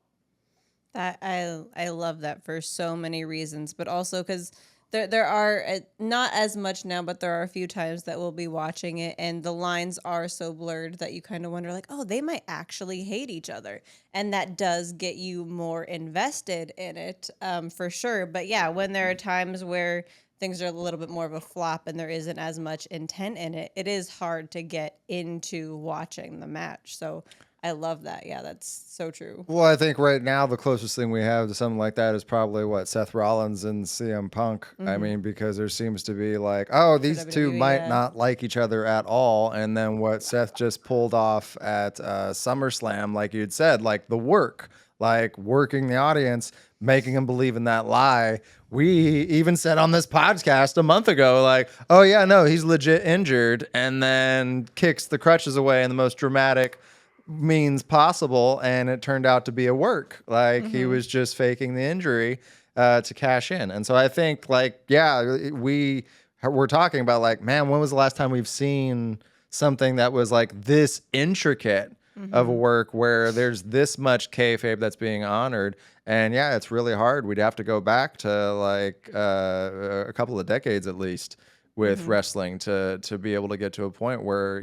That I love that for so many reasons, but also because there are not as much now, but there are a few times that we'll be watching it, and the lines are so blurred that you kind of wonder, like, oh, they might actually hate each other, and that does get you more invested in it, for sure. But yeah, when there are times where things are a little bit more of a flop and there isn't as much intent in it, it is hard to get into watching the match. So I love that. Yeah, that's so true. Well, I think right now the closest thing we have to something like that is probably what Seth Rollins and CM Punk. I mean, because there seems to be like, oh, For these two WWE, might yeah. not like each other at all. And then what Seth just pulled off at SummerSlam, like you'd said, like the work, like working the audience, making them believe in that lie. We even said on this podcast a month ago, like, oh, yeah, no, he's legit injured, and then kicks the crutches away in the most dramatic means possible, and it turned out to be a work. Like he Mm-hmm. was just faking the injury to cash in. And so I think, like, yeah, we're talking about like, man, when was the last time we've seen something that was like this intricate of a Mm-hmm. work where there's this much kayfabe that's being honored? And yeah, it's really hard. We'd have to go back to like a couple of decades at least with Mm-hmm. wrestling to be able to get to a point where,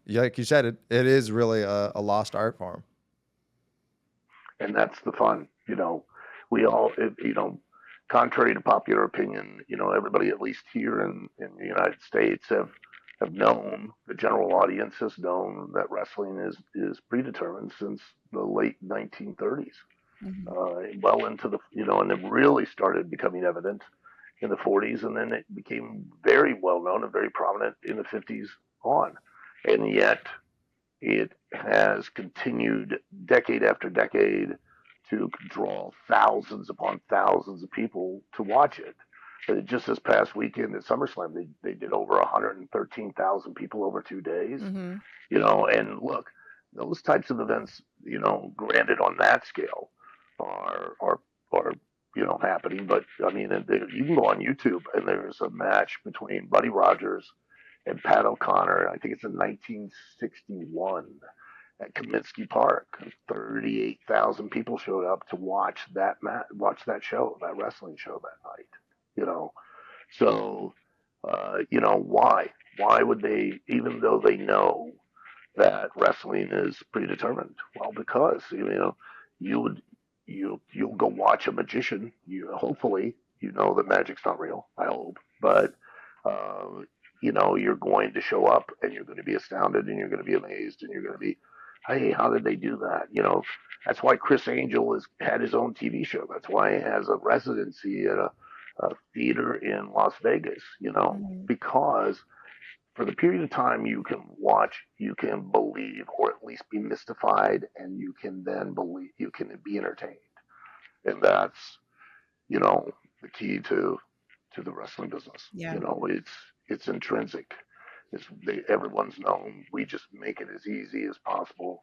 like you said, it is really a lost art form. And that's the fun. We all, contrary to popular opinion, everybody, at least here in the United States, have known, the general audience has known that wrestling is predetermined since the late 1930s, Mm-hmm. well into and it really started becoming evident in the 40s, and then it became very well known and very prominent in the 50s on. And yet, it has continued decade after decade to draw thousands upon thousands of people to watch it. Just this past weekend at SummerSlam, they did over 113,000 people over 2 days. Mm-hmm. And look, those types of events, granted on that scale, are happening. But I mean, you can go on YouTube and there's a match between Buddy Rogers and Pat O'Connor. I think it's in 1961 at Kaminsky Park. 38,000 people showed up to watch that show, that wrestling show that night. You know, so why? Why would they, even though they know that wrestling is predetermined? Well, because you would you'll go watch a magician. You hopefully that magic's not real. I hope, but uh, you're going to show up and you're going to be astounded and you're going to be amazed and you're going to be, hey, how did they do that? That's why Chris Angel has had his own TV show. That's why he has a residency at a theater in Las Vegas. Mm-hmm. Because for the period of time you can watch, you can believe, or at least be mystified, and you can then believe, you can be entertained, and that's you know the key to the wrestling business. Yeah. It's intrinsic. Everyone's known. We just make it as easy as possible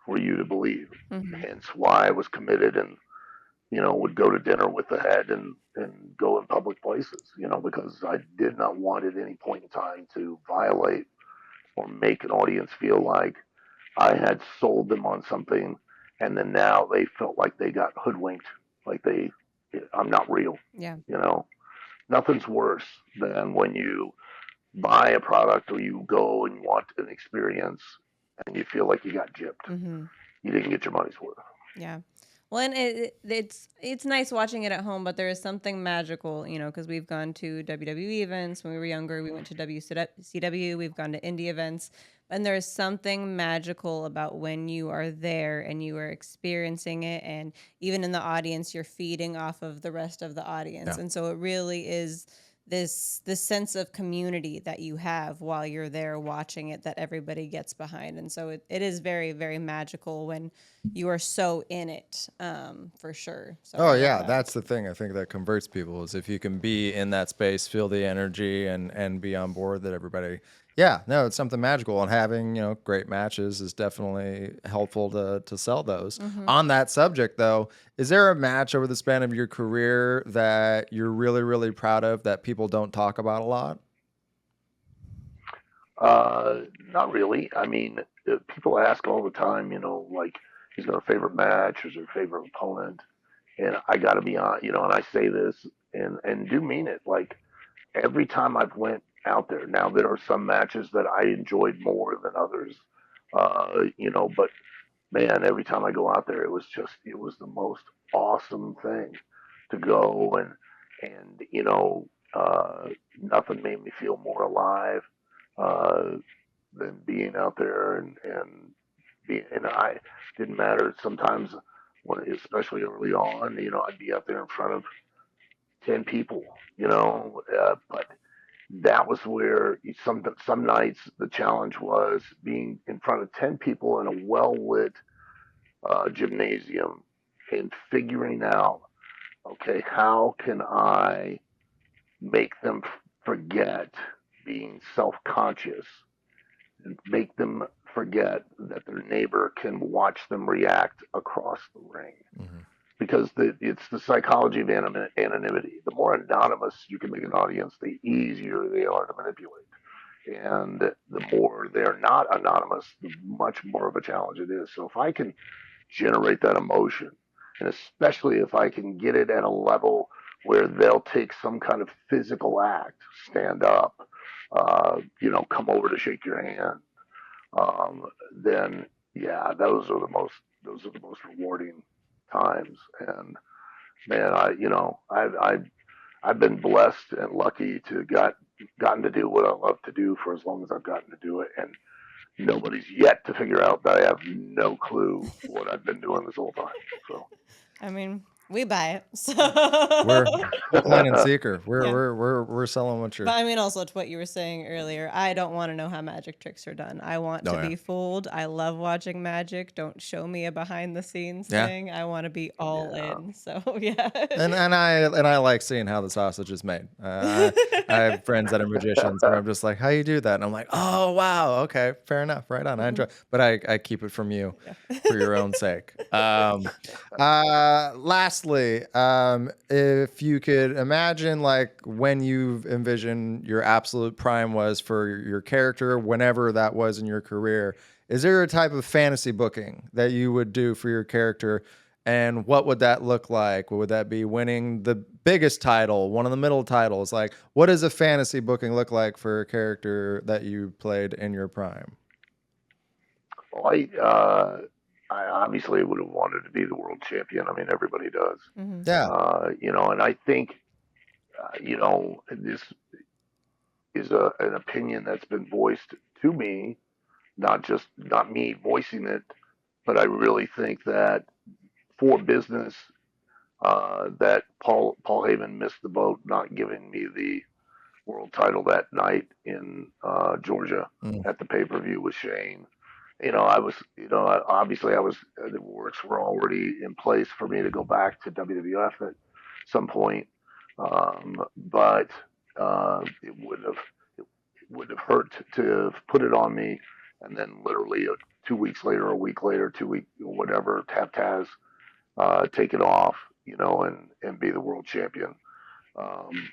for you to believe. Mm-hmm. Hence why I was committed and would go to dinner with the head and go in public places, because I did not want at any point in time to violate or make an audience feel like I had sold them on something, and then now they felt like they got hoodwinked, like I'm not real. Yeah. You know, Nothing's worse than when you buy a product or you go and you want an experience and you feel like you got gypped. Mm-hmm. You didn't get your money's worth. Yeah. Well, and it's nice watching it at home, but there is something magical, because we've gone to WWE events when we were younger. We went to WCW. We've gone to indie events, and there is something magical about when you are there and you are experiencing it, and even in the audience, you're feeding off of the rest of the audience, Yeah. and so it really is this sense of community that you have while you're there watching it that everybody gets behind, and so it is very, very magical when you are so in it, for sure. So I Oh love yeah, that. that's the thing I think that converts people is if you can be in that space, feel the energy and be on board that everybody. Yeah, no, it's something magical, and having great matches is definitely helpful to sell those. Hmm. On that subject though, is there a match over the span of your career that you're really really proud of that people don't talk about a lot? Not really. I mean, people ask all the time, like, is there a favorite match? Is there a favorite opponent? And I got to be on, and I say this and do mean it. Like, every time I've went out there, now there are some matches that I enjoyed more than others, but man, every time I go out there, it was the most awesome thing to go and nothing made me feel more alive uh, than being out there and I didn't matter sometimes when, especially early on, I'd be out there in front of 10 people, but that was where some nights the challenge was being in front of 10 people in a well lit gymnasium and figuring out, okay, how can I make them forget being self conscious and make them forget that their neighbor can watch them react across the ring. Mm-hmm. Because it's the psychology of anonymity. The more anonymous you can make an audience, the easier they are to manipulate. And the more they're not anonymous, the much more of a challenge it is. So if I can generate that emotion, and especially if I can get it at a level where they'll take some kind of physical act, stand up, come over to shake your hand, then yeah, those are the most rewarding times. And man, I've been blessed and lucky to gotten to do what I love to do for as long as I've gotten to do it, and nobody's yet to figure out that I have no clue what I've been doing this whole time. So I mean, we buy it. So We're plain and seeker. We're Yeah. we're selling what you're. But I mean, also to what you were saying earlier, I don't want to know how magic tricks are done. I want to Oh, yeah. be fooled. I love watching magic. Don't show me a behind the scenes Yeah. thing. I want to be all Yeah. in. So yeah. And I like seeing how the sausage is made. I have friends that are magicians where I'm just like, how you do that? And I'm like, oh wow, okay, fair enough, right on. I enjoy, but I keep it from you for your own sake. Lastly, if you could imagine like when you've envisioned your absolute prime was for your character, whenever that was in your career, is there a type of fantasy booking that you would do for your character? And what would that look like? Would that be winning the biggest title, one of the middle titles? Like, what does a fantasy booking look like for a character that you played in your prime? Well, I obviously would have wanted to be the world champion. I mean, everybody does. hmm Yeah. And I think, this is an opinion that's been voiced to me, not me voicing it, but I really think that for business, that Paul Heyman missed the boat, not giving me the world title that night in Georgia Mm. at the pay per view with Shane. I was, obviously I was, the works were already in place for me to go back to WWF at some point. But it wouldn't have hurt to have put it on me. And then literally 2 weeks later, a week later, 2 week, whatever, Taz, take it off, and be the world champion. Um,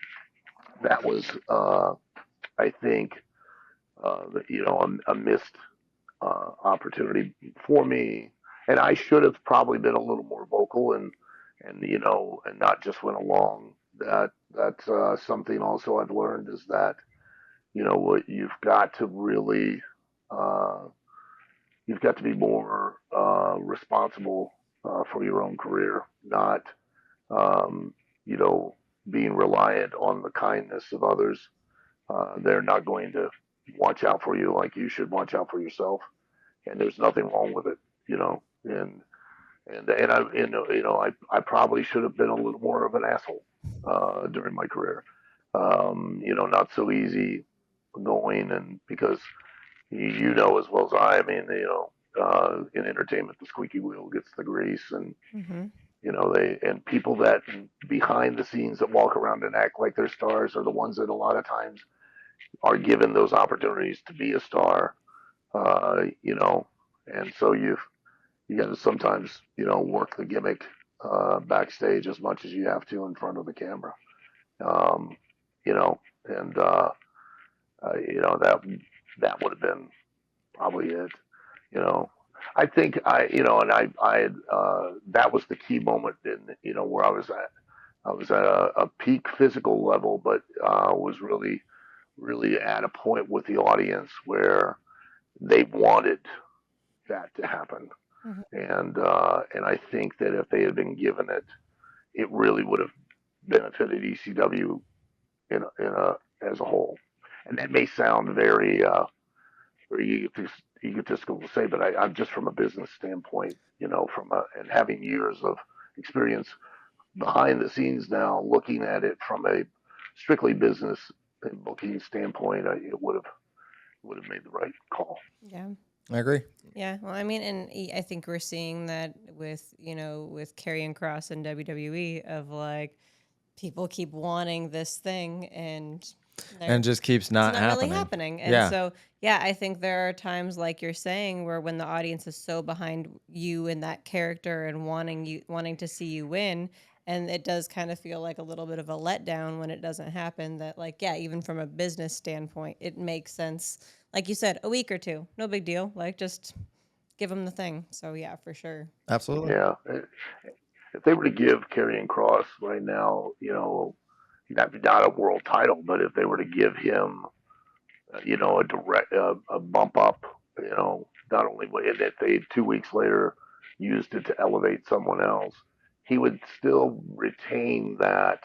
that was, I think, a missed opportunity for me, and I should have probably been a little more vocal and not just went along. That's something also I've learned is that what uh, you've got to be more responsible for your own career, not um, you know being reliant on the kindness of others. They're not going to watch out for you like you should watch out for yourself, and there's nothing wrong with it, and I probably should have been a little more of an asshole during my career. Not so easy going, and because you know as well as I mean, in entertainment, the squeaky wheel gets the grease, and hmm people that behind the scenes that walk around and act like they're stars are the ones that a lot of times are given those opportunities to be a star. Uh, you know, and so you got to sometimes work the gimmick backstage as much as you have to in front of the camera. Um, you know, and that would have been probably it. You know, I think that was the key moment in where I was at a peak physical level, but was really really at a point with the audience where they wanted that to happen. hmm And I think that if they had been given it, it really would have benefited ECW as a whole. And that may sound very egotistical to say, but I'm just from a business standpoint, and having years of experience behind the scenes now, looking at it from a strictly business and booking standpoint, it would have made the right call. Yeah. I agree. Yeah. Well, I mean, and I think we're seeing that with, with Karrion Kross and WWE of like people keep wanting this thing and And just keeps It's not not really happening. happening. And Yeah. so, yeah, I think there are times like you're saying where when the audience is so behind you and that character and wanting to see you win, and it does kind of feel like a little bit of a letdown when it doesn't happen, that like, yeah, even from a business standpoint, it makes sense. Like you said, a week or two, no big deal. Like just give them the thing. So yeah, for sure. Absolutely. Yeah. If they were to give Karrion Cross right now, not a world title, but if they were to give him, a direct a bump up, not only if they 2 weeks later used it to elevate someone else, he would still retain that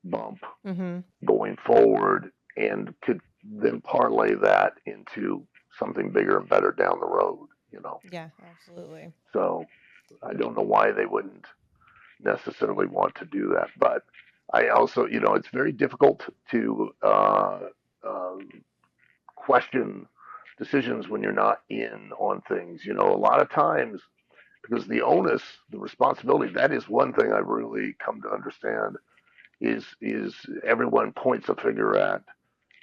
bump Mm-hmm. going forward and could then parlay that into something bigger and better down the road. Yeah, absolutely. So I don't know why they wouldn't necessarily want to do that. But I also, it's very difficult to um, question decisions when you're not in on things. A lot of times, because the onus, the responsibility, that is one thing I've really come to understand is everyone points a finger at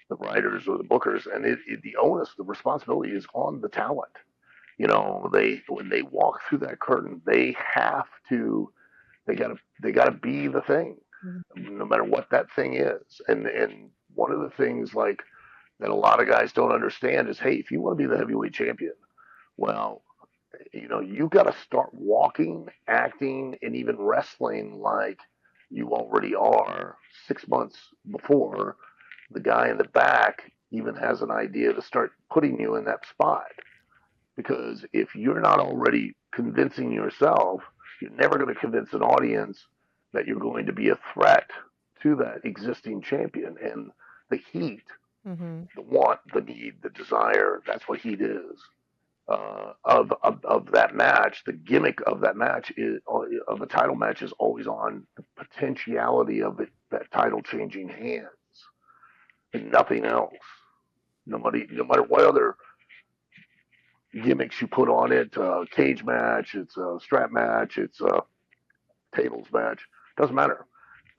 the writers or the bookers, and the onus, the responsibility is on the talent. They when they walk through that curtain, they have to they gotta be the thing, no matter what that thing is. And one of the things like that a lot of guys don't understand is, hey, if you want to be the heavyweight champion, well, you've got to start walking, acting, and even wrestling like you already are 6 months before the guy in the back even has an idea to start putting you in that spot. Because if you're not already convincing yourself, you're never going to convince an audience that you're going to be a threat to that existing champion. And the heat, Mm-hmm. the want, the need, the desire, that's what heat is. Of that match, the gimmick of that match is of a title match is always on the potentiality of that title changing hands and nothing else. No matter what other gimmicks you put on it, cage match, it's a strap match, it's a tables match, doesn't matter.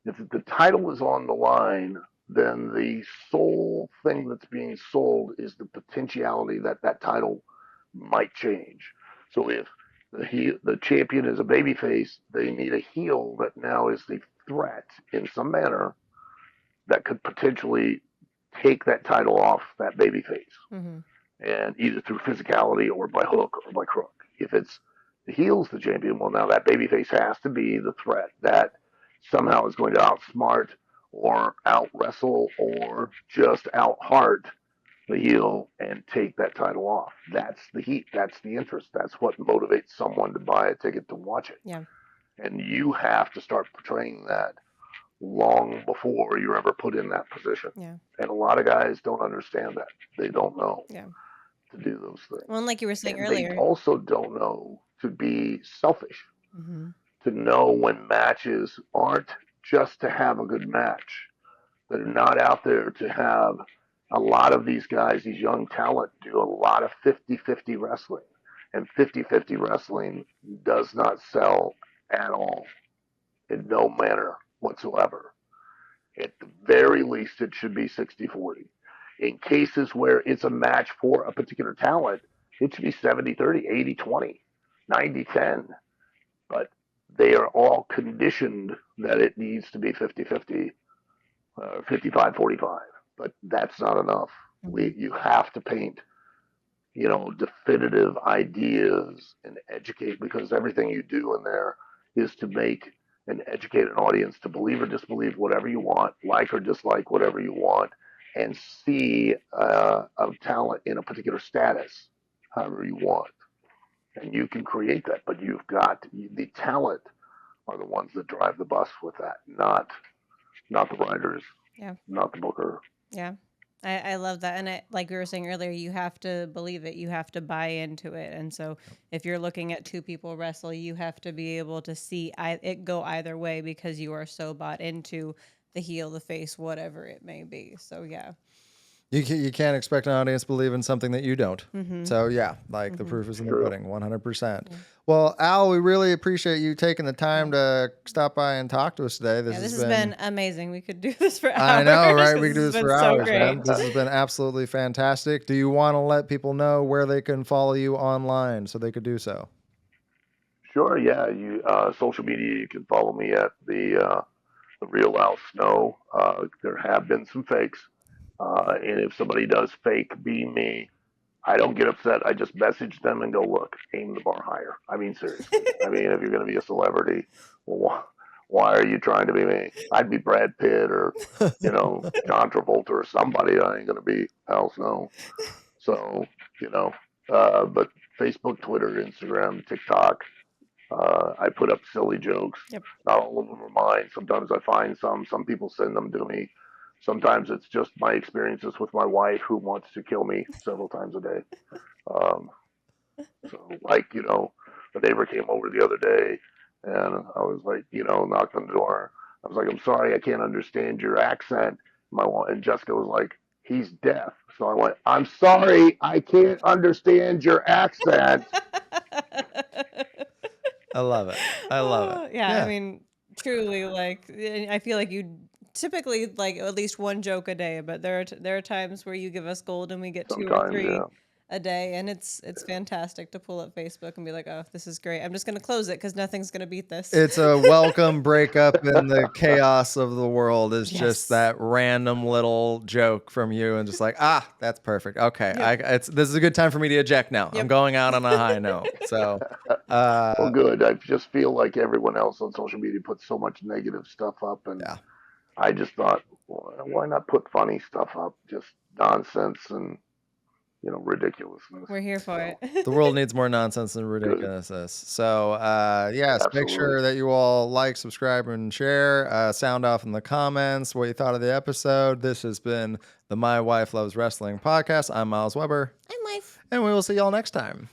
If the title is on the line, then the sole thing that's being sold is the potentiality that that title might change. So if the champion is a babyface, they need a heel that now is the threat in some manner that could potentially take that title off that babyface, Mm-hmm. and either through physicality or by hook or by crook. If it's the heel's the champion, well, now that babyface has to be the threat that somehow is going to outsmart or out wrestle or just out heart the heel and take that title off. That's the heat. That's the interest. That's what motivates someone to buy a ticket to watch it. Yeah. And you have to start portraying that long before you're ever put in that position. Yeah. And a lot of guys don't understand that. They don't know Yeah. to do those Well, and things. like you were saying And they earlier. also don't know to be selfish, Mm-hmm. to know when matches aren't just to have a good match, that are not out there to have a lot of these guys, these young talent, do a lot of 50-50 wrestling. And 50-50 wrestling does not sell at all in no manner whatsoever. At the very least, it should be 60-40. In cases where it's a match for a particular talent, it should be 70-30, 80-20, 90-10. But they are all conditioned that it needs to be 50-50, 55-45. But that's not enough. You have to paint, definitive ideas and educate, because everything you do in there is to make and educate an audience to believe or disbelieve whatever you want, like or dislike whatever you want, and see a talent in a particular status, however you want. And you can create that, but the talent are the ones that drive the bus with that, not the writers, Yeah. not the booker. Yeah. I love that. And like we were saying earlier, you have to believe it. You have to buy into it. And so if you're looking at two people wrestle, you have to be able to see it go either way because you are so bought into the heel, the face, whatever it may be. So, yeah. You can't expect an audience to believe in something that you don't. Mm-hmm. So yeah, like the Mm-hmm. proof is in the True. pudding, 100%. Yeah. Well, Al, we really appreciate you taking the time to stop by and talk to us today. Yeah, this has been amazing. We could do this for hours. I know, right? We 'cause could do has this for been so hours, great. man. This has been absolutely fantastic. Do you want to let people know where they can follow you online so they could do so? Sure, yeah. You social media. You can follow me at the real Al Snow. There have been some fakes, and if somebody does fake be me, I don't get upset. I just message them and go, look, aim the bar higher. I mean, seriously. I mean, if you're going to be a celebrity, well, why are you trying to be me? I'd be Brad Pitt or, John Travolta or somebody. I ain't going to be Al Snow. So, you know, but Facebook, Twitter, Instagram, TikTok, I put up silly jokes. Yep. Not all of them are mine. Sometimes I find some. Some people send them to me. Sometimes it's just my experiences with my wife who wants to kill me several times a day. Um, so, like, the neighbor came over the other day and I was like, knocked on the door. I was like, I'm sorry, I can't understand your accent. And Jessica was like, he's deaf. So I went, I'm sorry, I can't understand your accent. I love it. I love it. Yeah, I mean, truly, like, I feel like you typically like at least one joke a day, but there are times where you give us gold and we get two or Sometimes, three yeah. a day, and it's fantastic to pull up Facebook and be like, oh, this is great. I'm just gonna close it because nothing's gonna beat this. It's a welcome breakup in the chaos of the world. Is Yes. just that random little joke from you, and just like, that's perfect. Okay, Yep. this is a good time for me to eject now. I'm Yep. going out on a high note. So, Well, good. I just feel like everyone else on social media puts so much negative stuff up, and yeah. I just thought, well, why not put funny stuff up? Just nonsense and ridiculousness. We're here for So, it. The world needs more nonsense and good. ridiculousness. So, yes, make Absolutely. sure that you all like, subscribe, and share. Sound off in the comments what you thought of the episode. This has been the My Wife Loves Wrestling podcast. I'm Myles Weber, I'm Life. and we will see y'all next time.